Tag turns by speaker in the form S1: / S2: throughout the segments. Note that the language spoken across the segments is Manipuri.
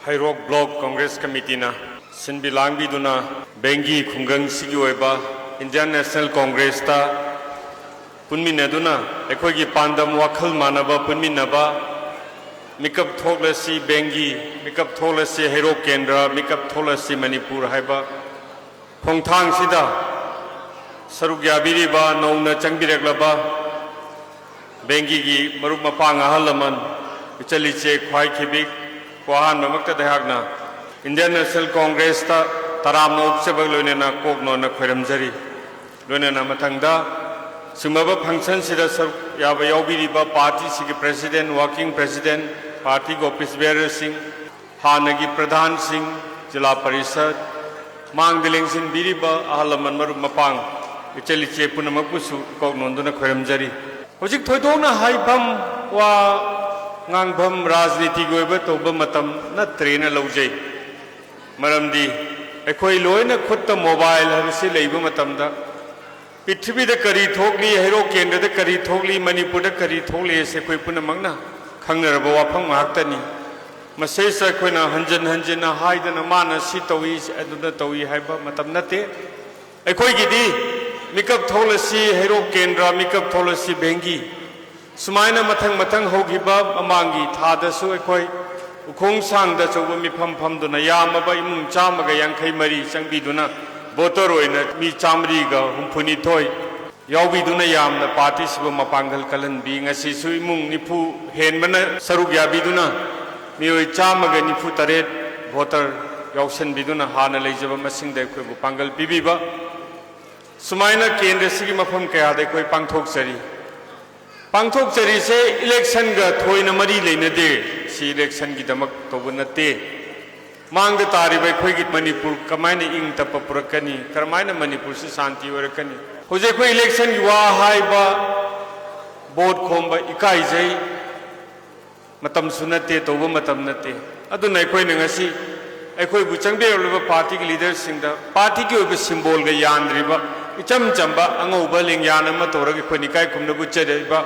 S1: Hairok Block Congress Committee na Sinbilang biduna Bengi Khungang Sigi oiba Indian National Congress ta punmina duna ekhoi gi pandam wakhal manaba punminaba mikap thoklasi Bengi mikap thoklasi Hairok Kendra mikap thoklasi Manipur haiba khongthang sida saruk yabiriba nongna changbireklaba Bengi gi marup mapang ahalaman ichaliche khwai khibik Kwahan Mamakta Dehagna Indian National Congress ta Taram no Upsabag Lunena Kokno na Kweramjari Lunena Matangda Sumaba function sida Yaba Yaubiriba Party Sigi President, Working President, Party Office Bearer Singh, Hanagi Pradhan Singh, Jila Parishad, Mang Diling Singh Biriba, Ahalaman Maru Mapang, Ichali Chepunamapusu, Koknonduna Kweramjari. Hojik Thoidona Haibam wa Ngangbam Rajniti Goiba Toba Matam na trainer Lojay Maramdi Ekoi Loina Kutta Mobile Havisi Labor Matamda Pitri the Kari Thogli, Hero Kendra the Kari Thogli, Manipur the Kari Thogli, Sequipuna Magna, Kangarabawapang Maktani, Masesa Quina, Hanjana, Haidan Amana, Sitois, Aduna Toi Haiba Matamnate Ekoi Gidi, Mikap Tolasi, Hero Kendra, Mikap Tolasi Bengi. Sumaina matang hogiba amangi thada su ekoi ukong sang da choba mi pham duna yamaba imung chamaga yankhai mari changbi duna voter oina mi chamri ga humphuni thoi yawbi duna yamna party siba mapangal kalan bi ngasi su imung nifu henbana saruk yabi duna mi oi chamaga nifu taret voter yawsen biduna hana leijaba masing da ekoi bu pangal bibiba sumaina kendra sigi mafam kaya da ekoi pangthok sari Pangthok Chari se election ga thoina mari leina de si election gi damak tobuna te mang da tari bai khoi gi Manipur kamaina ing tapa purakani karmaina Manipur si santi orakani hoje khoi election gi wa hai ba vote khomba ikai jai matam sunate toba matam nate aduna khoi na ngasi khoi bu changbe loba party gi leader singda party gi oba symbol ga yandriba icham chamba angauba ling yana ma toragi khoi nikai khumna bu chedeba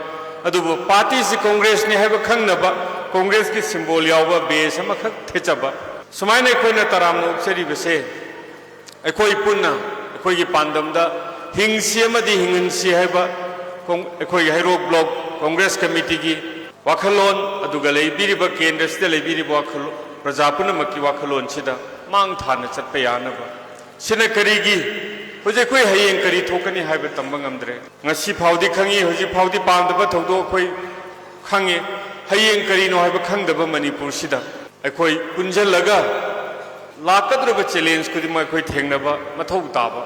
S1: adubu party si congress ni haba khangnaba congress ki symbol yawba base ama khak thechaba sumaina khoina taram no seri bese ekhoi punna ekhoi gi pandam da hingsi amadi hinginsi haba ekhoi Hairok Block Congress Committee gi wakhalon aduga leibiriba kendra sida leibiriba wakhalon prajapuna makki wakhalon sida mang thana chatpa yanaba sina karigi Hoje koi hayeng kari thokani haiba tamba ngamdre ngasi phaudi khangi hoji phaudi pamdaba thodo koi khangi hayeng kari no haiba khangdaba Manipur sida akhoi punjalaga lakadruba challenge kudi ma khoi thengnaba mathau taba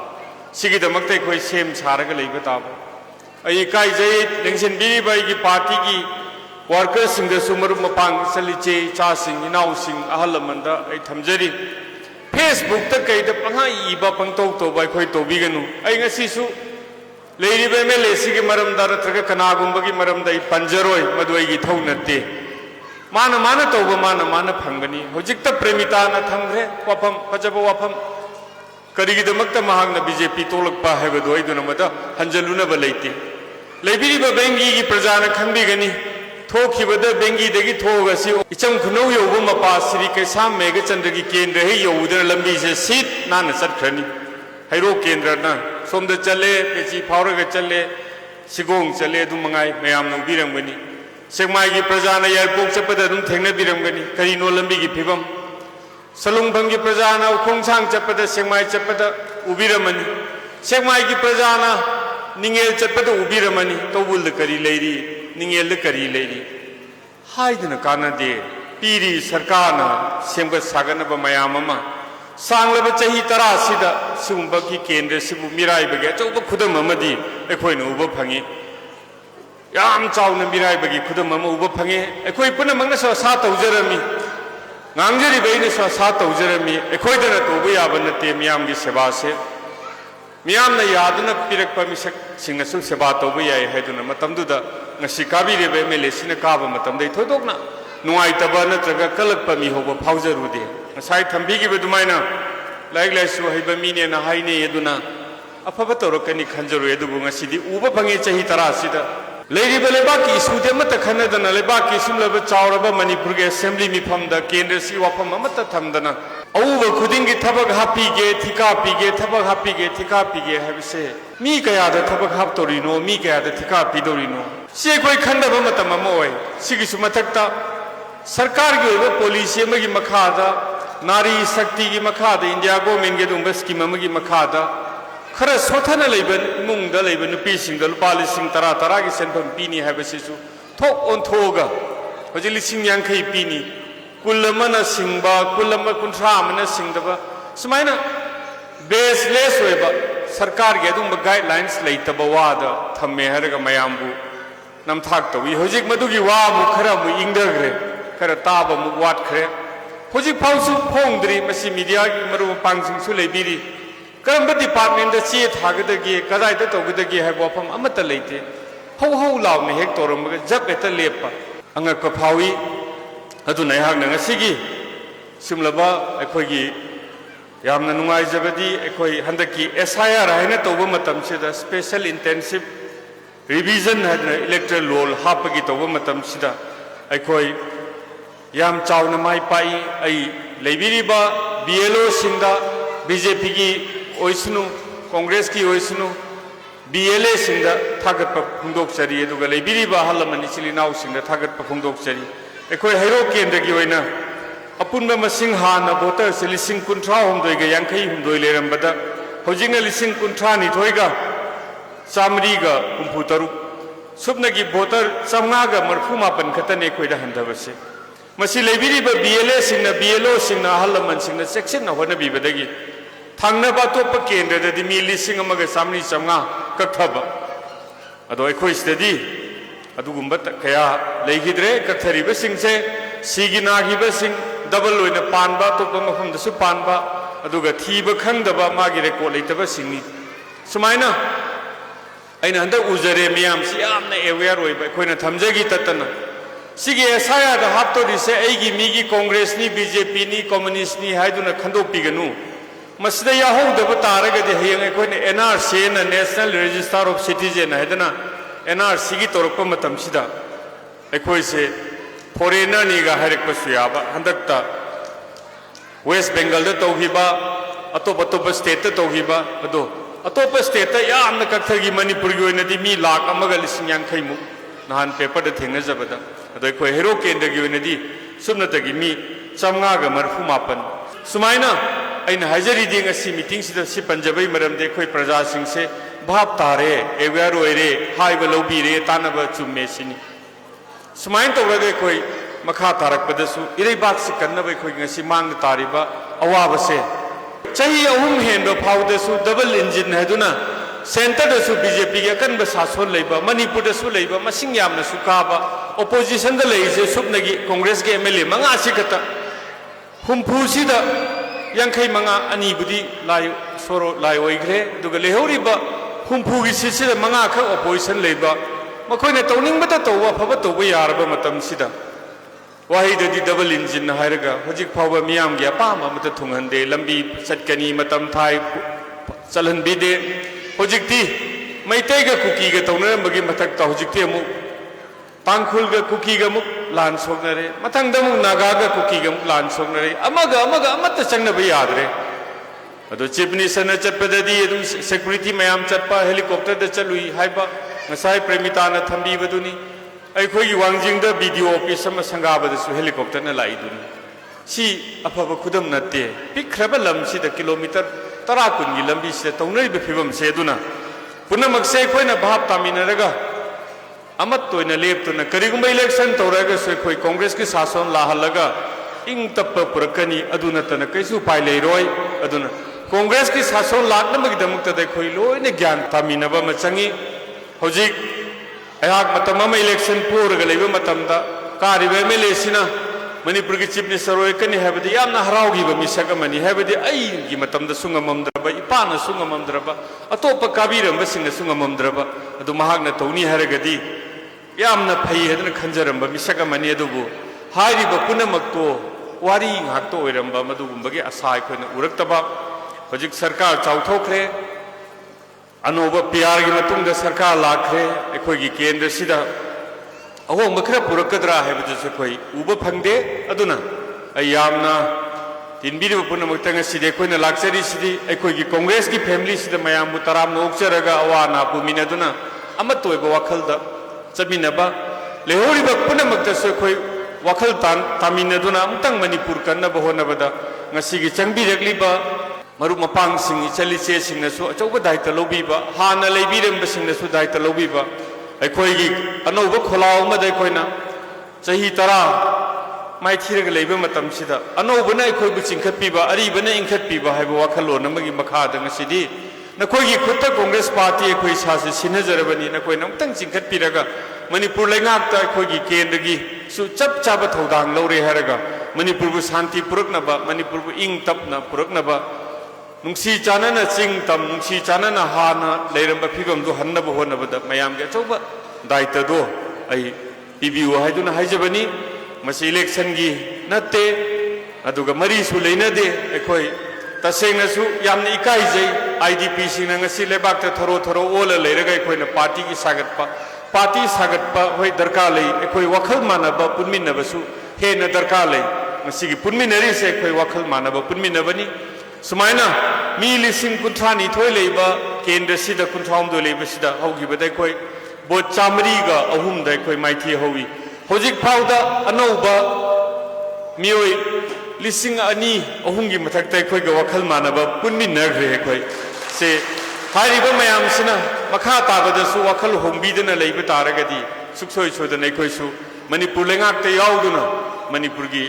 S1: sigi damakte khoi sem saraga leiba taba ai kai jai lengsin bi bai gi party gi workers sing da sumar mapang saliche cha sing inau sing ahalamanda ai thamjari Facebook ta kai da panga iba pangtau to bai khoi to biganu ai ngasi su leiribe me lesi gi maram dar traga kana gumba gi maram dai panjaroi madoi gi thaunate mana to ba mana phangani hojik ta premita na thangre wafam pajaba wafam kari gi damak ta mahang na BJP tolak pa haiba doi duna mada hanjaluna ba leite leibiri ba bengi gi prajana khangbi gani Thokibada Bengi degi thogasi icham khunau yobu mapa Sri Kaisam Mega Chandra gi kendra he yodana lambi se sit nana satkhani Hairok kendra na somda chale pechi phauraga chale sigong chale du mangai mayam no birangani sekmai gi prajana airport chapada dum thengna birangani kari no lambi gi phibam salungbang gi prajana khongchang chapada sekmai chapada ubiramani sekmai gi prajana ningel chapada ubiramani tobul da kari leiri Ningel kari leiri haidana kana de piri sarkana semga sagana ba mayamama sanglaba chahi tara sida sumba ki kendra sibu mirai bage choba khudam amadi ekhoi no uba phangi yam chauna mirai bage khudam ama uba phangi ekhoi puna mangna sa taujarami ngangjari beine sa taujarami ekhoi dana toba yabana te miyam gi seba se miyam na yaduna pirak pa misak singna su seba toba yai haiduna matamdu da ngasi kabi rebe mele sina kaba matam dai thodokna nuai taba na traga kalak pa mi hoba phaujarude ngasai thambi gi bedumaina laik lai su haiba mi ne na haine yeduna afaba torokani khanjaru edu ngasi di uba phangi chahi tara sida Lady Belebaki, Sudamata Kanadana, Lebaki, Sumlava Chauraba, Manipur Assembly Mipamda, Kendra Siwapa Mamata Tamdana. Over Kudingi Tabak Happy Gate, Tika Pige, Tabak Happy Gate, Tika Pige, have say. Mika the Tabak Haptorino, Mika the Tika Pidorino. Segway Kandavamata Mamoy, Sigisumatakta, Sarkar, Police, Magi Makada, Nari Sakti Makada, India Go Mingedumbeski Mamagi Makada. Khara sothana leiban mung da leiban nupi sing da lupa lising tara tara gi senpham pini haiba sisu thok on thoga hoji lising yankhai pini kulamana singba kulama kunthra mana singdaba sumaina baseless oiba sarkar ge adum guidelines leitaba wada thamme haraga mayambu namthak tawi hojik madugi wa mu khara mu ingdagre khara taba mu wat khre hojik phausu phongdri masi media gi maru pangsing su leibiri Karamba department the seat Hagadagi, Kadaita Togadi have wapam amata late. Ho loud me hectorum, Jap at a lepa. Anga Kapawi, Adunahang Sigi, Simlaba, Equigi, Yamnanumai Zabadi, Equi Handaki, SIR, Hanet Overmatam, Sida, special intensive revision had an electoral roll, Hapagit Overmatam Sida, Equi Yam Chaunamai Pai, I Leviriba, BLO Sinda, BJP. Oisunu, Congress ki Oisunu, BLA sinda Tagat Pundok Sari, Dugalay, Biriba Halaman, Chilina sing the Tagat Pundok Sari. A quay Hiroki and the Guina. Upon Masing Han, a botter, Silising Kuntra, Humdoiga, Yankee, Humdoile, and Bada, Hojinga Lising Kuntrani, Toiga, Samriga, Umputaru, Subnagi Botter, Samaga, Marfuma, and Katane Quida Handavasi. Masile Biriba, BLA sing the BLO sing the Halaman sing the section of Wanabi Badagi. Tangnaba to Pakenda, the Milising Amaga Samni Sanga, Kataba. Ado Equi study, Adugumbat Kaya, Legidre, Katari Basing say, Sigina Hibasing, double in a panba, Topama from the Supanba, Aduga Tiba Kandaba, Magireko, later Basini. Sumaina, I know Uzare Miam, Siam, Ewearway, by Quina Tamjagi Tatana. Sigi Saya, the Hapto, say, Egi, Migi, Congress, ni BJP, ni Communist, ni Haiduna Kando Piganu. Masda Yahoo the Bataraga, the Hayang NRC and National Register of Citizens, Hadana, NRC Torpamatam Sida. Equi say, Porena Niga Harikpasuaba, Handakta, West Bengal the Tohiba, Atopa State the Tohiba, Ado, Atopa State, Yam the Katagi Manipuru and the Mi Lak, Amagalisin Yankaimu, Nahan paper the thing as a bada, the Hiroki and the Unity, Sumnatagi mi, Samaga Marfumapan. Sumaina. I Hajari ding a sea meetings the Sipanjabi, Madame de Quay Praja Sing say, Bhab Tare, Evaruere, High Velobire, Tanaba to Messini. Sumain to Vede Quay, Makatarak Padasu, Iribak Kanaba Quay, Simang Tariba, Awabase. Chahi hand of how the Su double engine Haduna, Center the Su BJP, Kanbasaso labor, money put a Su labor, Masingam Sukaba, opposition the lazy, Subnagi, Congress game, Mangasikata, Humpusida. Yankai Manga Anibudi, Lai Soro, Lai Oigre, Dugalehoriba, Humpugi Sisi, Mangaka, opposition labor, Makoina Toning, but a Towa, Pabato, we are Bamatam Sida. Why did the double engine Hiraga, Hojik Power Miam Yapama, Matatunghande, Lambi, Satkani, Matam Thai, Salan Bide, Hojikti, may take a cookie, get on Magim Matak Hojiktiamu. Pangkulga cookie gamuk lan sognare, Matangdamu Nagaga cookie gamuk lan sognare, Amaga Amata Changabayadre. Ado Chipni Sanachat Padadi, security Mayam Chapa, helicopter the Chalui, Haiba, Nasai Premitana Tambi Vaduni. I call you Wangjing the video office, some Sangaba the helicopter and Laiduni. See Apabakudam Nate, pick Krabalam, see the kilometer, Tarakun, Lambi, Tonari Bifim Seduna. Punamak say Quena Bahap Taminaraga. Amat to in a lap to a Karigumba election to Ragas, Congress ki Sason Lahalaga, Ing Tapa Purakani, Aduna Tanakasu Pile Roy, Aduna. Congress ki Sason Latamak Damukta de Koilo in a Gan, Taminaba Machangi, Hojik, Ayak Matamama election poor Galeva Matamda, Karive Melesina, Manipur Chip Nisarokani have the Yana Haraugi, Misagamani, have the Ay Gimatam the Sungamam Draba, Ipana Sungamam Draba, Atopa Kabira, Missing the Sungamam Draba, the Mahagna Tony Haragadi. Yamna pay and Kanjaramba, Misaka Manedubu, Hari Bapunamakto, Wari Hato, Ramba, Madumbagi, aside when Uraktaba, Hojik Sarkar, Chautokre, अनोब प्यार की मतुंग द सरकार लाखे अखोई की केंद्र सिदा अहो मखरा पुरकद्रा है बजसे कोई उब फंगदे अदुना अयामना तिनबीर पुनमक्तंग सिदे कोइना लाक्सरी सिदी अखोई की कांग्रेस की फैमिली सिदा मयाम मुतराम नोक्चरगा अवाना पुमिनदुना अमतोयब वखलदा चमिनबा लेहोरिब पुनमक्तसे कोई वखल तामिनदुना अमतंग Manipur कन्नब होनबदा ngasi changbirakliba maru mapang sing chaliche sing nasu achauba daita lobiba hana leibirem sing nasu daita lobiba aikoi gi anoba kholaw ma dai koina chahi tara mai thirag leiba matam sida anoba na aikoi bu chingkhat piba ari bana ingkhat piba haiba wakhalo namagi makha da ngasi di nakoi gi khutta congress party aikoi sa se sinajarabani nakoi namtang chingkhat piraga manipur lengak ta aikoi gi kendra gi su chap chaba thodang lore haraga Manipur शांति पुरकनब मणिपुर इंग तपना पुरकनब नुंसी चानना चिंग तम नुंसी चानना हाना लेरंब फिबम दो हन्नब होनबद मयाम के चौबा दायित्व दो आई पीबीओ हाइदुना हाइजबनी मसी इलेक्शन की नते अदुगा मरीसु लेनदे अखोई तसेंगनसु यामना इकाइजै आईडीपी सिंगना ngasi लेबाक थरो थरो ओला लेरगा अखोइना पार्टी की सागतपा होय दरकार ले अखोई वखल मानबा पुनमिनबसु हेन दरकार ले ngasi punminari se khoi wakhal manaba punminabani sumaina mi lising kunthani thoi leiba kendra sida kuntham do leiba sida hogi badai khoi bot chamri ga ahum dai khoi maithi howi hojik phauda anoba mioi lising ani ahum gi mathak tai khoi ga wakhal manaba punminagre khoi se hariba mayam sina makha tabada su wakhal hombi dana leiba taragadi suksoi chodana khoi su manipur lengak te yauduna manipur gi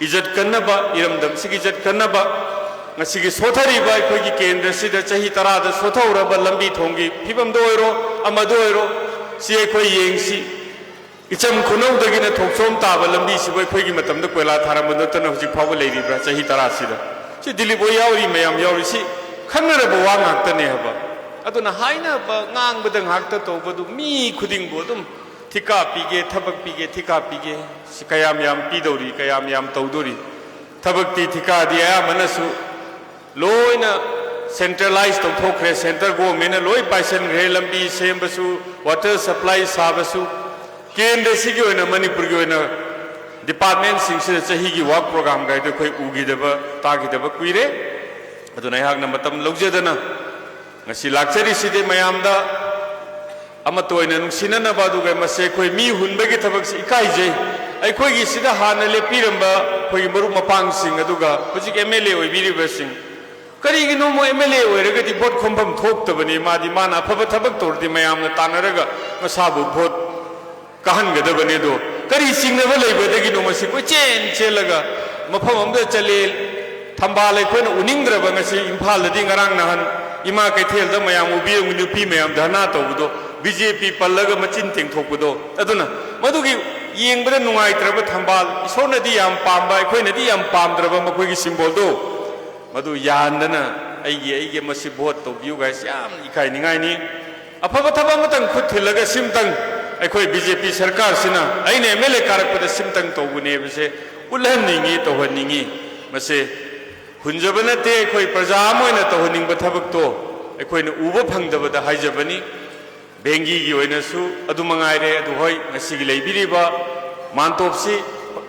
S1: इज्जत करनबा इरमदम सिगी इज्जत करनबा ngasi sothariba khoi gi kendra sida chahi tara da sothoraba lambi thongi phibam do oiro amado oiro si khoi yengsi icham khunau dagi na thoksom taba lambi si boi khoi gi matam da koila tharam do tan hoji phawa leiri bra chahi tara sida si dili boy yauri mayam yauri si khanna ba wa ngak ta ne haba aduna haina ba ngang badang hak ta to badu mi khuding bo dum thika pige thabak pige thika pige kayam yam pidori kayam yam tawdori thabak ti thika dia manasu loina centralized to thokre center go mena loi paisen gre lambi sembasu water supply sabasu kendra sigi oina manipur gi oina department sing se chahi gi work program ga de khoi ugi deba ta gi deba kuire aduna hak na matam logjedana ngasi lakchari side mayam da amatoina nungsinana badu ga mase khoi mi hunbagi thabak si ikai je ai khoi gi sida hana le piramba khoi maru mapang sing aduga hojik mla oi biriba sing kari gi no mo mla oi raga di vote khombam thok tabani ma di mana phaba thabak tor di mayam na tanaraga masabu vote kahan ga dabane do kari sing na leiba dagi no masi ko chen chelaga mafam amda chale thambal ai khoi na uningdra ba ngasi imphal di ngarang na han ima kai thel da mayam ubi ngu pi mayam dhana to do BJP pallaga machin ting thokbudo aduna madugi yengbada nungai traba thambal isona di yam pamba khoi na di yam pamdraba makhoi gi symbol do madu yandana aige masi vote to view guys yam ikai ningai ni aphaba thaba matang khut thilaga simtang akhoi BJP sarkar sina aine MLA karakpada simtang to bune bese ulhan ningi to haningi mase hunjabana te khoi praja moina to haning ba thabak to akhoi na uba phangdaba da haijabani bengi gi oina su adu mangai re adu hoi ngasi gi leibiriba mantopsi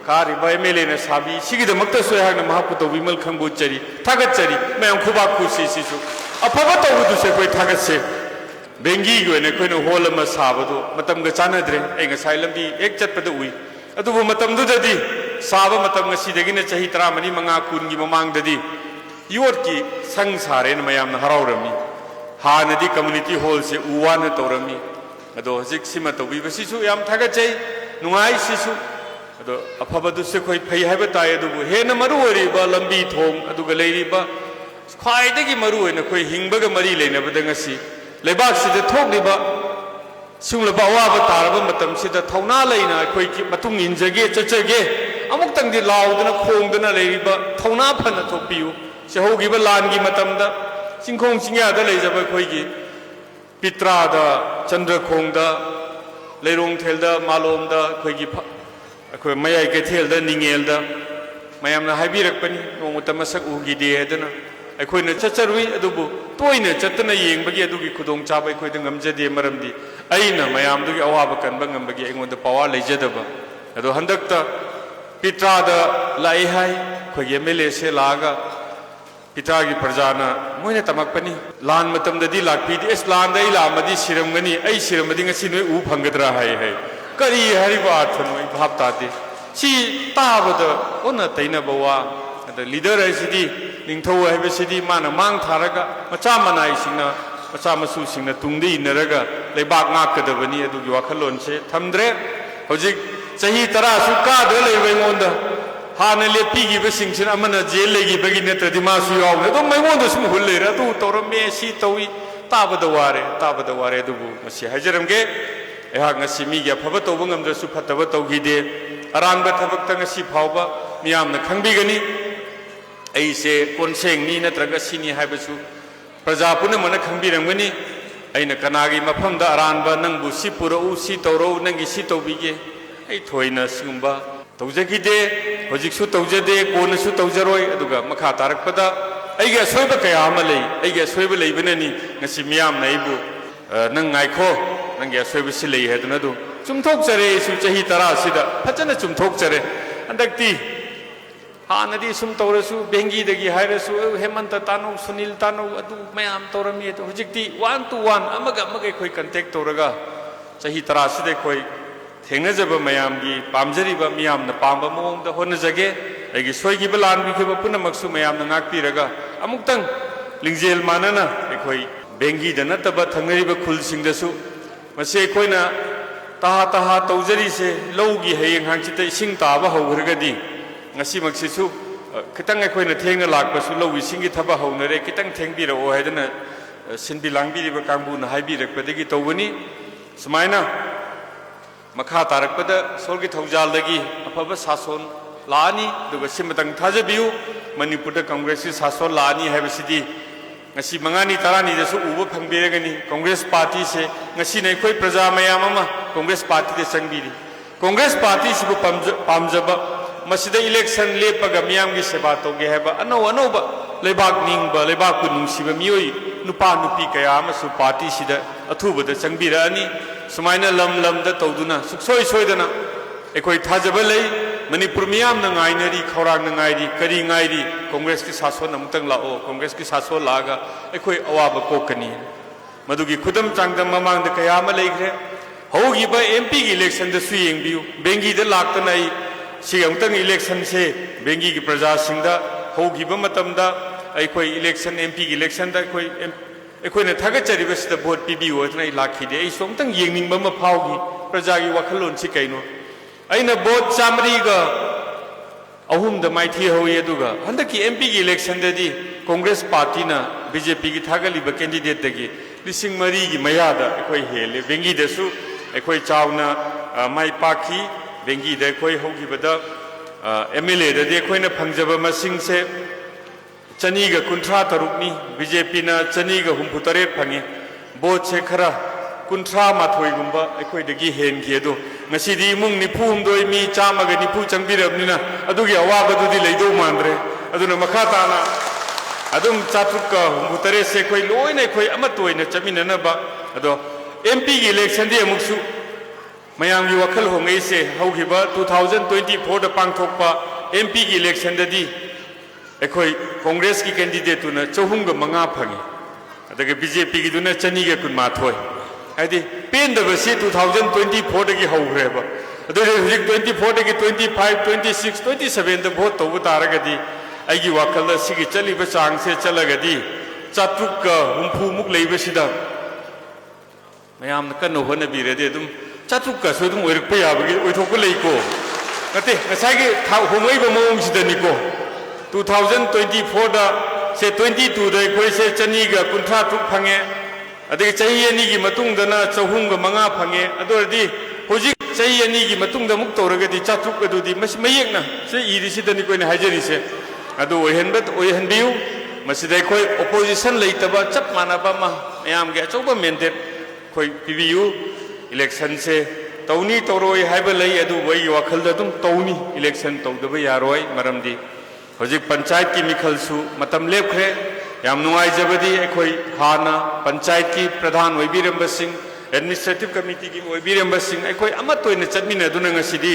S1: kari ba MLA na sabi sigi da makta so ha na mahapu to vimal khangbu chari thagat chari mayam khuba khusi si su aphaba to du se koi thagat se bengi gi oina koi no hol ma sabadu matam ga chana dre ai nga sai lambi ek chat padu ui adu bu matam du dadi saba matam ngasi dagi na chahi 3 manga kun gi mamang dadi yot ki sang sare na mayam na haraurami हानदी कम्युनिटी हॉल से उवान तौरमी अदो हजिक सिमा तौबी बसिसु याम थागचै नुंगाई सिसु अदो अफबदु से खोई फै हाइबा ताय अदुबु हेन मरु ओरिबा लंबी थोंग अदुगा लेरिबा ख्वाइदगी मरु ओइना खोई हिंगबगा मरी लेनबदा ngasi लेबाक सिदा थोकलिबा सुंगलबा अवाबा तारबा मतम सिदा थौना लेना खोई की मतुंग इंजगे चचगे अमुक तंगदि लाउदना खोंगदना लेरिबा थौना फना थोपियु से होगिबा लानगी मतमदा सिंखों सिंया दा लेजब खोई पित्रा दा चंद्रखोंग दा लेरोंग थेल दा मालोम दा खोई अखोई मयाई के थेल दा निंगेल दा मयाम ना हाइबिरकपनि नोंग तमसक उगी दे दना ꯑꯩꯈꯣꯏꯅ ꯆꯠꯆꯔꯨꯏ ꯑꯗꯨꯕꯨ ꯇꯣꯏꯅ ꯆꯠꯇꯅ ꯌꯦꯡꯕꯒꯤ ꯑꯗꯨꯒꯤ ꯈꯨꯗꯣꯡꯆꯥꯕ ꯑꯩꯈꯣꯏꯗ ꯉꯝꯖꯗꯦ ꯃꯔꯝꯗꯤ ꯑꯩꯅ ꯃꯌꯥꯝꯗꯨꯒꯤ ꯑꯋꯥꯕ ꯀꯟꯕ ꯉꯝꯕꯒꯤ ꯑꯩꯉꯣꯟꯗ ꯄꯋꯥꯔ ꯂꯩꯖꯗꯕ ꯑꯗꯣ ꯍꯟꯗꯛꯇ ꯄꯤꯇ꯭ꯔꯥꯗ ꯂꯥꯛꯏ ꯍꯥꯏ ꯑꯩꯈꯣꯏꯒꯤ MLA ꯂꯥꯛꯑꯒ ꯄꯤꯇ꯭ꯔꯥꯒꯤ ꯄ꯭ꯔꯖꯥꯅ ꯃꯣꯏꯅ ꯇꯝꯃꯛꯄꯅꯤ ꯂꯥꯟ ꯃꯇꯝꯗꯗꯤ ꯂꯥꯛꯄꯤꯗꯦ ꯑꯦꯁ ꯂꯥꯟꯗ ꯑꯩ ꯂꯥꯛꯑꯃꯗꯤ ꯁꯤꯔꯝꯒꯅꯤ ꯑꯩ ꯁꯤꯔꯝꯃꯗꯤ ꯉꯁꯤ ꯅꯣꯏ ꯎ ꯐꯪꯒꯗ꯭ꯔꯥ ꯍꯥꯏ ꯀꯔꯤ ꯍꯥꯏꯔꯤꯕ ꯑꯥꯔꯊꯅꯣ ꯑꯩ ꯚꯥꯞ ꯇꯥꯗꯦ ꯁꯤ ꯇꯥꯕꯗ ꯑꯣꯟꯅ ꯇꯩꯅꯕ ꯋꯥ ꯑꯗ ꯂꯤꯗꯔ ꯍꯥꯏꯁꯤꯗꯤ ꯅꯤꯡꯊꯧ ꯍꯥꯏꯕꯁꯤꯗꯤ ꯃꯥꯅ ꯃꯥꯡ ꯊꯥꯔꯒ ꯃꯆꯥ ꯃꯅꯥꯏꯁꯤꯡꯅ ꯃꯆꯥ ꯃꯁꯨꯁꯤꯡꯅ ꯇꯨꯡꯗ ꯏꯟꯅꯔꯒ ꯂꯩꯕꯥꯛ ꯉꯥꯛꯀꯗꯕꯅꯤ ꯑꯗꯨꯒꯤ ꯋꯥꯈꯜꯂꯣꯟꯁꯦ ꯊꯝꯗ꯭ꯔꯦ ꯍꯧꯖꯤꯛ ꯆꯍꯤ 10ꯁꯨ ꯀꯥꯗ ꯂꯩꯕ ꯑꯩꯉꯣꯟꯗ ꯍꯥꯟꯅ ꯂꯦꯞꯄꯤꯈꯤꯕꯁꯤꯡꯁꯤꯅ ꯑꯃꯅ ꯖꯦꯜ ꯂꯩꯈꯤꯕꯒꯤ ꯅꯠꯇ꯭ꯔꯗꯤ ꯃꯥꯁꯨ ꯌꯥꯎꯕꯅꯤ ꯑꯗꯨꯝ ꯑꯩꯉꯣꯟꯗ ꯁꯨꯝ ꯍꯨꯜ ꯂꯩꯔꯦ ꯑꯗꯨ ꯇꯧꯔꯝꯃꯦ ꯁꯤ ꯇꯧꯏ ꯇꯥꯕꯗ ꯋꯥꯔꯦ ꯑꯗꯨꯕꯨ ꯃꯁꯤ ꯍꯥꯏꯖꯔꯝꯒꯦ ꯑꯩꯍꯥꯛ ꯉꯁꯤ ꯃꯤꯒꯤ ꯑꯐꯕ ꯇꯧꯕ ꯉꯝꯗ꯭ꯔꯁꯨ ꯐꯠꯇꯕ ꯇꯧꯈꯤꯗꯦ ꯑꯔꯥꯟꯕ ꯊꯕꯛꯇ ꯉꯁꯤ ꯐꯥꯎꯕ ꯃꯤꯌꯥꯝꯅ ꯈꯪꯕꯤꯒꯅꯤ ꯑꯩꯁꯦ ꯀꯣꯟꯁꯦꯡꯅꯤ ꯅꯠꯇ꯭ꯔꯒ ꯁꯤꯅꯤ ꯍꯥꯏꯕꯁꯨ ꯄ꯭ꯔꯖꯥ ꯄꯨꯝꯅꯃꯛꯅ ꯈꯪꯕꯤꯔꯝꯒꯅꯤ ꯑꯩꯅ ꯀꯅꯥꯒꯤ ꯃꯐꯝꯗ ꯑꯔꯥꯟꯕ ꯅꯪꯕꯨ ꯁꯤ ꯄꯨꯔꯛꯎ ꯁꯤ ꯇꯧꯔꯛꯎ ꯅꯪꯒꯤ ꯁꯤ ꯇꯧꯕꯤꯒꯦ ꯑꯩ ꯊꯣꯏꯅ ꯁꯤꯒꯨꯝꯕ ꯇꯧꯖꯈꯤꯗꯦ ꯍꯧꯖꯤꯛꯁꯨ ꯇꯧꯖꯗꯦ ꯀꯣꯟꯅꯁꯨ ꯇꯧꯖꯔꯣꯏ ꯑꯗꯨꯒ ꯃꯈꯥ ꯇꯥꯔꯛꯄꯗ ꯑꯩꯒꯤ ꯑꯁꯣꯏꯕ ꯀꯌꯥ ꯑꯃ ꯂꯩ ꯑꯩꯒꯤ ꯑꯁꯣꯏꯕ ꯂꯩꯕꯅꯅꯤ ꯉꯁꯤ ꯃꯤꯌꯥꯝꯅ ꯑꯩꯕꯨ ꯅꯪ ꯉꯥꯏꯈꯣ ꯅꯪꯒꯤ ꯑꯁꯣꯏꯕꯁꯤ ꯂꯩ ꯍꯥꯏꯗꯨꯅ ꯑꯗꯨ ꯆꯨꯝꯊꯣꯛꯆꯔꯦ ꯑꯩꯁꯨ ꯆꯍꯤ 10 ꯐꯖꯅ ꯆꯨꯝꯊꯣꯛꯆꯔꯦ ꯍꯟꯗꯛꯇꯤ ꯍꯥꯟꯅꯗꯤ ꯁꯨꯝ ꯇꯧꯔꯁꯨ ꯕꯦꯡꯒꯤꯗꯒꯤ ꯍꯥꯏꯔꯁꯨ ꯍꯦꯃꯟꯇ ꯇꯥꯅꯧ ꯁꯨꯅꯤꯜ ꯇꯥꯅꯧ ꯑꯗꯨ ꯃꯌꯥꯝ ꯇꯧꯔꯝꯃꯤ ꯑꯗꯣ ꯍꯧꯖꯤꯛꯇꯤ 1 to 1 ꯑꯃꯒ ꯑꯩꯈꯣꯏ ꯀꯟꯇꯦꯛ ꯇꯧꯔꯒ ꯆꯍꯤ 10 ꯑꯩꯈꯣꯏ ꯊꯦꯡꯅꯖꯕ ꯃꯌꯥꯝꯒꯤ ꯄꯥꯝꯖꯔꯤꯕ ꯃꯤꯌꯥꯝꯅ ꯄꯥꯝꯕ ꯃꯑꯣꯡꯗ ꯍꯣꯠꯅꯖꯒꯦ ꯑꯩꯒꯤ ꯁꯣꯏꯈꯤꯕ ꯂꯥꯟꯕꯤꯈꯤꯕ ꯄꯨꯝꯅꯃꯛꯁꯨ ꯃꯌꯥꯝꯅ ꯉꯥꯛꯄꯤꯔꯒ ꯑꯃꯨꯛꯇꯪ ꯂꯤꯡꯖꯦꯜ ꯃꯥꯟꯅꯅ ꯑꯩꯈꯣꯏ ꯕꯦꯡꯒꯤꯗ ꯅꯠꯇꯕ ꯊꯪꯅꯔꯤꯕ ꯈꯨꯜꯁꯤꯡꯗꯁꯨ ꯃꯁꯤ ꯑꯩꯈꯣꯏꯅ ꯇꯍꯥ ꯇꯧꯖꯔꯤꯁꯦ ꯂꯧꯒꯤ ꯍꯌꯦꯡ ꯍꯥꯡꯆꯤꯠꯇ ꯏꯁꯤꯡ ꯇꯥꯕ ꯍꯧꯈ꯭ꯔꯒꯗꯤ ꯉꯁꯤꯃꯛꯁꯤꯁꯨ ꯈꯤꯇꯪ ꯑꯩꯈꯣꯏꯅ ꯊꯦꯡꯅ ꯂꯥꯛꯄꯁꯨ ꯂꯧ ꯏꯁꯤꯡꯒꯤ ꯊꯕꯛ ꯍꯧꯅꯔꯦ ꯈꯤꯇꯪ ꯊꯦꯡꯕꯤꯔꯛꯑꯣ ꯍꯥꯏꯗꯅ ꯁꯤꯟꯕꯤ ꯂꯥꯡꯕꯤꯔꯤꯕ ꯀꯥꯡꯕꯨꯅ ꯍꯥꯏꯕꯤꯔꯛꯄꯗꯒꯤ ꯇꯧꯕꯅꯤ ꯁꯨꯃꯥꯏꯅ ꯃꯈꯥ ꯇꯥꯔꯛꯄꯗ ꯁꯣꯔꯒꯤ ꯊꯧꯖꯥꯜꯗꯒꯤ ꯑꯐꯕ ꯁꯥꯁꯣꯟ ꯂꯥꯛꯑꯅꯤ ꯑꯗꯨꯒ ꯁꯤꯃꯇꯪ ꯊꯥꯖꯕꯤꯌꯨ ꯃꯅꯤꯄꯨꯔꯗ ꯀꯪꯒ꯭ꯔꯦꯁꯀꯤ ꯁꯥꯁꯣꯟ ꯂꯥꯛꯑꯅꯤ ꯍꯥꯏꯕꯁꯤꯗꯤ ꯉꯁꯤ 5ꯅꯤ 10ꯅꯤꯗꯁꯨ ꯎꯕ ꯐꯪꯕꯤꯔꯒꯅꯤ ꯀꯪꯒ꯭ꯔꯦꯁ ꯄꯥꯔꯇꯤꯁꯦ ꯉꯁꯤꯅ ꯑꯩꯈꯣꯏ ꯄ꯭ꯔꯖꯥ ꯃꯌꯥꯝ ꯑꯃ ꯀꯪꯒ꯭ꯔꯦꯁ ꯄꯥꯔꯇꯤꯗ ꯆꯪꯕꯤꯔꯤ ꯀꯪꯒ꯭ꯔꯦꯁ ꯄꯥꯔꯇꯤꯁꯤꯕꯨ ꯄꯥꯝꯖꯕ ꯃꯁꯤꯗ ꯏꯂꯦꯛꯁꯟ ꯂꯦꯞꯄꯒ ꯃꯤꯌꯥꯝꯒꯤ ꯁꯦꯕꯥ ꯇꯧꯒꯦ ꯍꯥꯏꯕ ꯑꯅꯧꯕ ꯂꯩꯕꯥꯛ ꯅꯤꯡꯕ ꯂꯩꯕꯥꯛꯄꯨ ꯅꯨꯡꯁꯤꯕ ꯃꯤꯑꯣꯏ ꯅꯨꯄꯥ ꯅꯨꯄꯤ ꯀꯌꯥ ꯑꯃꯁꯨ ꯄꯥꯔꯇꯤꯁꯤꯗ ꯑꯊꯨꯕꯗ ꯆꯪꯕꯤꯔꯛꯑꯅꯤ ꯁꯨꯃꯥꯏꯅ ꯂꯝꯗ ꯇꯧꯗꯨꯅ ꯁꯨꯡꯁꯣꯏ ꯁꯣꯏꯗꯅ ꯑꯩꯈꯣꯏ ꯊꯥꯖꯕ ꯂꯩ ꯃꯅꯤꯄꯨꯔ ꯃꯤꯌꯥꯝꯅ ꯉꯥꯏꯅꯔꯤ ꯈꯧꯔꯥꯡꯅ ꯉꯥꯏꯔꯤ ꯀꯔꯤ ꯉꯥꯏꯔꯤ ꯀꯪꯒ꯭ꯔꯦꯁꯀꯤ ꯁꯥꯁꯣꯟ ꯑꯃꯨꯛꯇꯪ ꯂꯥꯛꯑꯣ ꯀꯪꯒ꯭ꯔꯦꯁꯀꯤ ꯁꯥꯁꯣꯟ ꯂꯥꯛꯑꯒ ꯑꯩꯈꯣꯏ ꯑꯋꯥꯕ ꯀꯣꯛꯀꯅꯤ ꯃꯗꯨꯒꯤ ꯈꯨꯗꯝ ꯆꯥꯡꯗꯝ ꯃꯃꯥꯡꯗ ꯀꯌꯥ ꯑꯃ ꯂꯩꯈ꯭ꯔꯦ ꯍꯧꯈꯤꯕ MP ꯒꯤ ꯏꯂꯦꯛꯁꯟꯗꯁꯨ ꯌꯦꯡꯕꯤꯌꯨ ꯕꯦꯡꯒꯤꯗ ꯂꯥꯛꯇꯅ ꯑꯩ ꯁꯤ ꯑꯃꯨꯛꯇꯪ ꯏꯂꯦꯛꯁꯟꯁꯦ ꯕꯦꯡꯒꯤꯒꯤ ꯄ꯭ꯔꯖꯥꯁꯤꯡꯗ ꯍꯧꯈꯤꯕ ꯃꯇꯝꯗ ꯑꯩꯈꯣꯏ ꯏꯂꯦꯛꯁꯟ MP ꯒꯤ ꯏꯂꯦꯛꯁꯟꯗ ꯑꯩꯈꯣꯏꯅ ꯊꯥꯒꯠꯆꯔꯤꯕꯁꯤꯗ ꯚꯣꯠ ꯄꯤꯕꯤꯌꯨ ꯍꯥꯏꯗꯅ ꯑꯩ ꯂꯥꯛꯈꯤꯗꯦ ꯑꯩꯁꯨ ꯑꯃꯨꯛꯇꯪ ꯌꯦꯡꯅꯤꯡꯕ ꯑꯃ ꯐꯥꯎꯈꯤ ꯄ꯭ꯔꯖꯥꯒꯤ ꯋꯥꯈꯜꯂꯣꯟꯁꯤ ꯀꯩꯅꯣ ꯑꯩꯅ ꯚꯣꯠ 103 ꯃꯥꯏꯊꯤꯍꯧꯏ ꯑꯗꯨꯒ ꯍꯟꯗꯛꯀꯤ MP ꯒꯤ ꯏꯂꯦꯛꯁꯟꯗꯗꯤ ꯀꯪꯒ꯭ꯔꯦꯁ ꯄꯥꯔꯇꯤꯅ BJP ꯒꯤ ꯊꯥꯒꯠꯂꯤꯕ ꯀꯦꯟꯗꯤꯗꯦꯠꯇꯒꯤ 4,000 ꯃꯌꯥꯗ ꯑꯩꯈꯣꯏ ꯍꯦꯜꯂꯦ ꯕꯦꯡꯒꯤꯗꯁꯨ ꯑꯩꯈꯣꯏ ꯆꯥꯎꯅ ꯃꯥꯏ ꯄꯥꯛꯈꯤ ꯕꯦꯡꯒꯤꯗ ꯑꯩꯈꯣꯏ ꯍꯧꯈꯤꯕꯗ MLAꯗꯗꯤ ꯑꯩꯈꯣꯏꯅ ꯐꯪꯖꯕ ꯃꯁꯤꯡꯁꯦ 253ꯅꯤ BJPꯅ 263 ꯐꯪꯉꯤ ꯚꯣꯠꯁꯦ ꯈꯔ 38 ꯑꯩꯈꯣꯏꯗꯒꯤ ꯍꯦꯟꯈꯤ ꯑꯗꯣ ꯉꯁꯤꯗꯤ ꯏꯃꯨꯡ 94 ꯃꯤ 190 ꯆꯪꯕꯤꯔꯕꯅꯤꯅ ꯑꯗꯨꯒꯤ ꯑꯋꯥꯕꯗꯨꯗꯤ ꯂꯩꯗꯧ ꯃꯥꯟꯗ꯭ꯔꯦ ꯑꯗꯨꯅ ꯃꯈꯥ ꯇꯥꯅ ꯑꯗꯨꯝ 468 ꯁꯦ ꯑꯩꯈꯣꯏ ꯂꯣꯏꯅ ꯑꯩꯈꯣꯏ ꯑꯃꯠꯇ ꯑꯣꯏꯅ ꯆꯠꯃꯤꯟꯅꯅꯕ ꯑꯗꯣ MP ꯒꯤ ꯏꯂꯦꯛꯁꯟꯗꯤ ꯑꯃꯨꯛꯁꯨ ꯃꯌꯥꯝꯒꯤ ꯋꯥꯈꯜ ꯍꯣꯡꯉꯛꯏꯁꯦ ꯍꯧꯈꯤꯕ 2024ꯗ ꯄꯥꯡꯊꯣꯛꯄ MP ꯒꯤ ꯏꯂꯦꯛꯁꯟꯗꯗꯤ ꯑꯩꯈꯣꯏ ꯀꯪꯒ꯭ꯔꯦꯁꯀꯤ ꯀꯦꯟꯗꯤꯗꯦꯠꯇꯨꯅ 305 ꯐꯪꯉꯤ ꯑꯗꯨꯒ BJP ꯒꯤꯗꯨꯅ 212 ꯍꯥꯏꯗꯤ ꯄꯦꯟꯗꯕꯁꯤ 2024ꯗꯒꯤ ꯍꯧꯈ꯭ꯔꯦꯕ ꯑꯗꯨꯗꯤ ꯍꯧꯖꯤꯛ 24ꯗꯒꯤ 25 26 27ꯗ ꯚꯣꯠ ꯇꯧꯕ ꯇꯥꯔꯒꯗꯤ ꯑꯩꯒꯤ ꯋꯥꯈꯜꯗ ꯁꯤꯒꯤ ꯆꯠꯂꯤꯕ ꯆꯥꯡꯁꯦ ꯆꯠꯂꯒꯗꯤ 460 ꯂꯩꯕꯁꯤꯗ ꯃꯌꯥꯝꯅ ꯀꯟꯅ ꯍꯣꯠꯅꯕꯤꯔꯗꯤ ꯑꯗꯨꯝ 400ꯁꯨ ꯑꯗꯨꯝ ꯑꯣꯏꯔꯛꯄ ꯌꯥꯕꯒꯤ ꯑꯣꯏꯊꯣꯛꯄ ꯂꯩꯀꯣ ꯅꯠꯇꯦ ꯉꯁꯥꯏꯒꯤ ꯍꯣꯡꯂꯛꯏꯕ ꯃꯑꯣꯡꯁꯤꯗꯅꯤꯀꯣ 2024ꯗ ꯁꯦ 22ꯗ ꯑꯩꯈꯣꯏꯁꯦ 253 ꯐꯪꯉꯦ ꯑꯗꯒꯤ ꯆꯍꯤ 2ꯒꯤ ꯃꯇꯨꯡꯗꯅ 305 ꯐꯪꯉꯦ ꯑꯗꯨ ꯑꯣꯏꯔꯗꯤ ꯍꯧꯖꯤꯛ ꯆꯍꯤ 2ꯒꯤꯃꯇꯨꯡꯗ ꯑꯃꯨꯛ ꯇꯧꯔꯒꯗꯤ 400 ꯑꯗꯨꯗꯤ ꯃꯁꯤ ꯃꯌꯦꯛꯅ ꯁꯤ ꯏꯔꯤꯁꯤꯗꯅꯤ ꯑꯩꯈꯣꯏꯅ ꯍꯥꯏꯖꯔꯤꯁꯦ ꯑꯗꯨ ꯑꯣꯏꯍꯟꯕꯤꯌꯨ ꯃꯁꯤꯗ ꯑꯩꯈꯣꯏ ꯑꯣꯄꯣꯖꯤꯁꯟ ꯂꯩꯇꯕ ꯆꯞ ꯃꯥꯟꯅꯕ ꯑꯃ ꯃꯌꯥꯝꯒꯤ ꯑꯆꯧꯕ ꯃꯦꯟꯗꯦꯠ ꯑꯩꯈꯣꯏ ꯄꯤꯕꯤꯌꯨ ꯏꯂꯦꯛꯁꯟꯁꯦ ꯇꯧꯅꯤ ꯇꯧꯔꯣꯏ ꯍꯥꯏꯕ ꯂꯩ ꯑꯗꯨꯕꯨ ꯑꯩꯒꯤ ꯋꯥꯈꯜꯗ ꯑꯗꯨꯝ ꯇꯧꯅꯤ ꯏꯂꯦꯛꯁꯟ ꯇꯧꯗꯕ ꯌꯥꯔꯣꯏ ꯃꯔꯝꯗꯤ ꯍꯧꯖꯤꯛ ꯄꯟꯆꯥꯌꯠꯀꯤ ꯃꯤꯈꯜꯁꯨ ꯃꯇꯝ ꯂꯦꯞꯈ꯭ꯔꯦ ꯌꯥꯝ ꯅꯨꯡꯉꯥꯏꯖꯕꯗꯤ ꯑꯩꯈꯣꯏ ꯍꯥꯟꯅ ꯄꯟꯆꯥꯌꯠꯀꯤ ꯄ꯭ꯔꯙꯥꯟ ꯑꯣꯏꯕꯤꯔꯝꯕꯁꯤꯡ ꯑꯦꯗꯃꯤꯅꯤꯁꯇ꯭ꯔꯦꯇꯤꯚ ꯀꯃꯤꯇꯤꯒꯤ ꯑꯣꯏꯕꯤꯔꯝꯕꯁꯤꯡ ꯑꯩꯈꯣꯏ ꯑꯃꯠꯇ ꯑꯣꯏꯅ ꯆꯠꯃꯤꯟꯅꯗꯨꯅ ꯉꯁꯤꯗꯤ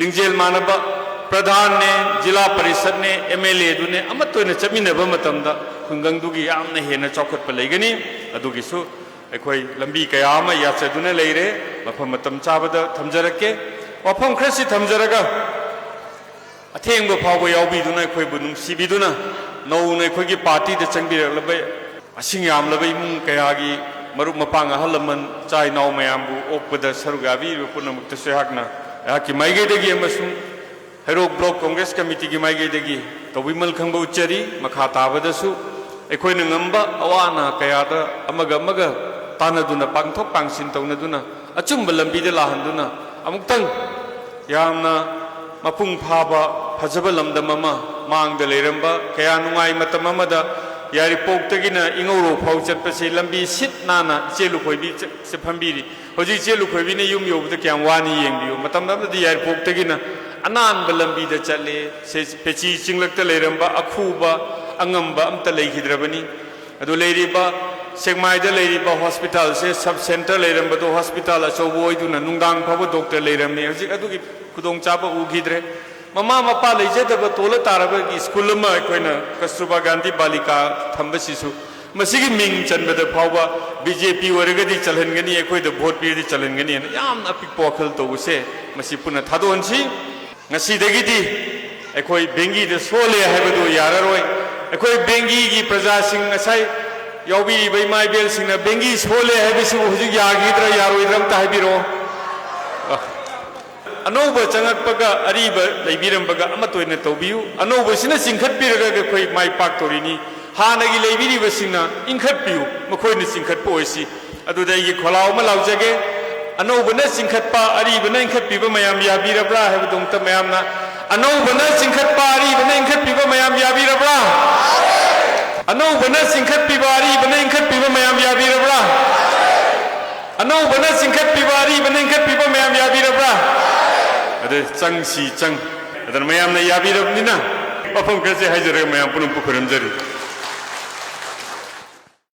S1: ꯂꯤꯡꯖꯦꯜ ꯃꯥꯟꯅꯕ ꯄ꯭ꯔꯙꯥꯟꯅꯦ ꯖꯤꯂꯥ ꯄꯔꯤꯁꯠꯅꯦ MLA ꯑꯗꯨꯅꯦ ꯑꯃꯠꯇ ꯑꯣꯏꯅ ꯆꯠꯃꯤꯟꯅꯕ ꯃꯇꯝꯗ ꯈꯨꯡꯒꯪꯗꯨꯒꯤ ꯌꯥꯝꯅ ꯍꯦꯟꯅ ꯆꯥꯎꯈꯠꯄ ꯂꯩꯒꯅꯤ ꯑꯗꯨꯒꯤꯁꯨ ꯑꯩꯈꯣꯏ ꯂꯝꯕꯤ ꯀꯌꯥ ꯑꯃ ꯌꯥꯠꯆꯗꯨꯅ ꯂꯩꯔꯦ ꯃꯐꯝ ꯃꯇꯝ ꯆꯥꯕꯗ ꯊꯝꯖꯔꯛꯀꯦ ꯋꯥꯐꯝ ꯈꯔꯁꯤ ꯊꯝꯖꯔꯒ ꯑꯊꯦꯡꯕ ꯐꯥꯎꯕ ꯌꯥꯎꯕꯤꯗꯨꯅ ꯑꯩꯈꯣꯏꯕꯨ ꯅꯨꯡꯁꯤꯕꯤꯗꯨꯅ ꯅꯧꯅ ꯑꯩꯈꯣꯏꯒꯤ ꯄꯥꯔꯇꯤꯗ ꯆꯪꯕꯤꯔꯛꯂꯕ ꯃꯁꯤꯡ ꯌꯥꯝꯂꯕ ꯏꯃꯨꯡ ꯀꯌꯥꯒꯤ ꯃꯔꯨꯞ ꯃꯄꯥꯡ ꯑꯍꯜ ꯂꯃꯟ ꯏꯆꯥ ꯏꯅꯥꯎ ꯃꯌꯥꯝꯕꯨ ꯑꯣꯛꯄꯗ ꯁꯔꯨꯛ ꯌꯥꯕꯤꯔꯤꯕ ꯄꯨꯝꯅꯃꯛꯇꯁꯨ ꯑꯩꯍꯥꯛꯀꯤ ꯃꯥꯏꯀꯩꯗꯒꯤ ꯑꯃꯁꯨꯡ ꯍꯩꯔꯣꯛ ꯕ꯭ꯂꯣꯛ ꯀꯣꯡꯒ꯭ꯔꯦꯁ ꯀꯃꯤꯇꯤꯒꯤ ꯃꯥꯏꯀꯩꯗꯒꯤ ꯇꯧꯕꯤꯃꯜ ꯈꯪꯕ ꯎꯠꯆꯔꯤ ꯃꯈꯥ ꯇꯥꯕꯗꯁꯨ ꯑꯩꯈꯣꯏꯅ ꯉꯝꯕ ꯑꯋꯥ ꯑꯅꯥ ꯀꯌꯥꯗ ꯑꯃꯒ ꯇꯥꯟꯅꯗꯨꯅ ꯄꯥꯡꯊꯣꯛ ꯄꯥꯡꯁꯤꯟ ꯇꯧꯅꯗꯨꯅ ꯑꯆꯨꯝꯕ ꯂꯝꯕꯤꯗ ꯂꯥꯛꯍꯟꯗꯨꯅ ꯑꯃꯨꯛꯇꯪ ꯌꯥꯝꯅ ꯃꯄꯨꯡ ꯐꯥꯕ ꯐꯖꯕ ꯂꯝꯗꯝ ꯑꯃ ꯃꯥꯡꯗ ꯂꯩꯔꯝꯕ ꯀꯌꯥ ꯅꯨꯡꯉꯥꯏ ꯃꯇꯝ ꯑꯃꯗ ꯌꯥꯏꯔꯤꯄꯣꯛꯇꯒꯤꯅ ꯏꯉꯧꯔꯣꯛ ꯐꯥꯎ ꯆꯠꯄꯁꯤ ꯂꯝꯕꯤ ꯁꯤꯠ ꯅꯥꯟꯅ ꯏꯆꯦ ꯂꯨꯈꯣꯏꯕꯤ ꯐꯝꯕꯤꯔꯤ ꯍꯧꯖꯤꯛ ꯏꯆꯦ ꯂꯨꯈꯣꯏꯕꯤꯅ ꯌꯨꯝ ꯌꯧꯕꯗ ꯀꯌꯥꯝ ꯋꯥꯅꯤ ꯌꯦꯡꯕꯤꯌꯨ ꯃꯇꯝ ꯑꯃꯗꯤ ꯌꯥꯏꯔꯤꯄꯣꯛꯇꯒꯤꯅ ꯑꯅꯥꯟꯕ ꯂꯝꯕꯤꯗ ꯆꯠꯂꯦ ꯄꯦꯆꯤ ꯆꯤꯡꯂꯛꯇ ꯂꯩꯔꯝꯕ ꯑꯈꯨꯕ ꯑꯉꯝꯕ ꯑꯝꯇ ꯂꯩꯈꯤꯗ꯭ꯔꯕꯅꯤ ꯑꯗꯨ ꯂꯩꯔꯤꯕ ꯁꯦꯛꯃꯥꯏꯗ ꯂꯩꯔꯤꯕ ꯍꯣꯁꯄꯤꯇꯥꯜꯁꯦ ꯁꯕ ꯁꯦꯟꯇꯔ ꯂꯩꯔꯝꯕꯗꯣ ꯍꯣꯁꯄꯤꯇꯥꯜ ꯑꯆꯧꯕ ꯑꯣꯏꯗꯨꯅ ꯅꯨꯡꯗꯥꯡ ꯐꯥꯎꯕ ꯗꯣꯛꯇꯔ ꯂꯩꯔꯝꯃꯤ ꯍꯧꯖꯤꯛ ꯑꯗꯨꯒꯤ ꯈꯨꯗꯣꯡꯆꯥꯕ ꯎꯈꯤꯗ꯭ꯔꯦ ꯃꯃꯥ ꯃꯄꯥ ꯂꯩꯖꯗꯕ ꯇꯣꯜꯂ ꯇꯥꯔꯕꯒꯤ ꯁ꯭ꯀꯨꯜ ꯑꯃ ꯑꯩꯈꯣꯏꯅ ꯀꯁꯇꯨꯔꯕꯥ ꯒꯥꯟꯙꯤ ꯕꯥꯂꯤꯀꯥ ꯊꯝꯕꯁꯤꯁꯨ ꯃꯁꯤꯒꯤ ꯃꯤꯡ ꯆꯟꯕꯗ ꯐꯥꯎꯕ BJP ꯑꯣꯏꯔꯒꯗꯤ ꯆꯜꯍꯟꯒꯅꯤ ꯑꯩꯈꯣꯏꯗ ꯚꯣꯠ ꯄꯤꯔꯗꯤ ꯆꯜꯍꯟꯒꯅꯤꯅ ꯌꯥꯝꯅ ꯑꯄꯤꯛꯄ ꯋꯥꯈꯜ ꯇꯧꯕꯁꯦ ꯃꯁꯤ ꯄꯨꯟꯅ ꯊꯥꯗꯣꯛꯍꯟꯁꯤ ꯉꯁꯤꯗꯒꯤꯗꯤ ꯑꯩꯈꯣꯏ ꯕꯦꯡꯒꯤꯗ ꯁꯣꯜꯂꯦ ꯍꯥꯏꯕꯗꯨ ꯌꯥꯔꯔꯣꯏ ꯑꯩꯈꯣꯏ ꯕꯦꯡꯒꯤꯒꯤ ꯄ꯭ꯔꯖꯥꯁꯤꯡ ꯉꯁꯥꯏ ꯌꯥꯎꯕꯤꯔꯤꯕ ꯏꯃꯥ ꯏꯕꯦꯜꯁꯤꯡꯅ ꯕꯦꯡꯒꯤ ꯁꯣꯜꯂꯦ ꯍꯥꯏꯕꯁꯤꯕꯨ ꯍꯧꯖꯤꯛ ꯌꯥꯈꯤꯗ꯭ꯔꯥ ꯌꯥꯔꯣꯏꯗ꯭ꯔꯥ ꯑꯝꯇ ꯍꯥꯏꯕꯤꯔꯛꯑꯣ ꯑꯅꯧꯕ ꯆꯪꯉꯛꯄꯒ ꯑꯔꯤꯕ ꯂꯩꯕꯤꯔꯝꯕꯒ ꯑꯃꯠꯇ ꯑꯣꯏꯅ ꯇꯧꯕꯤꯌꯨ ꯑꯅꯧꯕꯁꯤꯅ ꯆꯤꯡꯈꯠꯄꯤꯔꯒ ꯑꯩꯈꯣꯏ ꯃꯥꯏ ꯄꯥꯛꯇꯧꯔꯤꯅꯤ ꯍꯥꯟꯅꯒꯤ ꯂꯩꯕꯤꯔꯤꯕꯁꯤꯡꯅ ꯏꯟꯈꯠꯄꯤꯌꯨ ꯃꯈꯣꯏꯅ ꯆꯤꯡꯈꯠꯄ ꯑꯣꯏꯁꯤ ꯑꯗꯨꯗ ꯑꯩꯒꯤ ꯈꯣꯜꯂꯥꯎ ꯑꯃ ꯂꯥꯎꯖꯒꯦ ꯑꯅꯧꯕꯅ ꯆꯤꯡꯈꯠꯄ ꯑꯔꯤꯕꯅ ꯏꯟꯈꯠꯄꯤꯕ ꯃꯌꯥꯝ ꯌꯥꯕꯤꯔꯕ꯭ꯔꯥ ꯍꯥꯏꯕꯗꯨ ꯑꯝꯇ ꯃꯌꯥꯝꯅ ꯑꯅꯧꯕꯅ ꯆꯤꯡꯈꯠꯄ ꯑꯔꯤꯕꯅ ꯏꯟꯈꯠꯄꯤꯕ ꯃꯌꯥꯝ ꯌꯥꯕꯤꯔꯕ꯭ꯔꯥ ꯑꯅꯧꯕꯅ ꯆꯤꯡꯈꯠꯄꯤꯕ ꯑꯔꯤꯕꯅ ꯏꯟꯈꯠꯄꯤꯕ ꯃꯌꯥꯝ ꯌꯥꯕꯤꯔꯕ꯭ꯔꯥ ꯑꯅꯧꯕꯅ ꯆꯤꯡꯈꯠꯄꯤꯕ ꯑꯔꯤꯕꯅ ꯏꯟꯈꯠꯄꯤꯕ ꯃꯌꯥꯝ ꯌꯥꯕꯤꯔꯕ꯭ꯔꯥ ꯑꯗ ꯆꯪ ꯑꯗꯨꯅ ꯃꯌꯥꯝꯅ ꯌꯥꯕꯤꯔꯕꯅꯤꯅ ꯋꯥꯐꯝ ꯈꯔꯁꯦ ꯍꯥꯏꯖꯔꯒ ꯃꯌꯥꯝ ꯄꯨꯝꯅꯃꯛ ꯈꯨꯔꯨꯝꯖꯔꯤ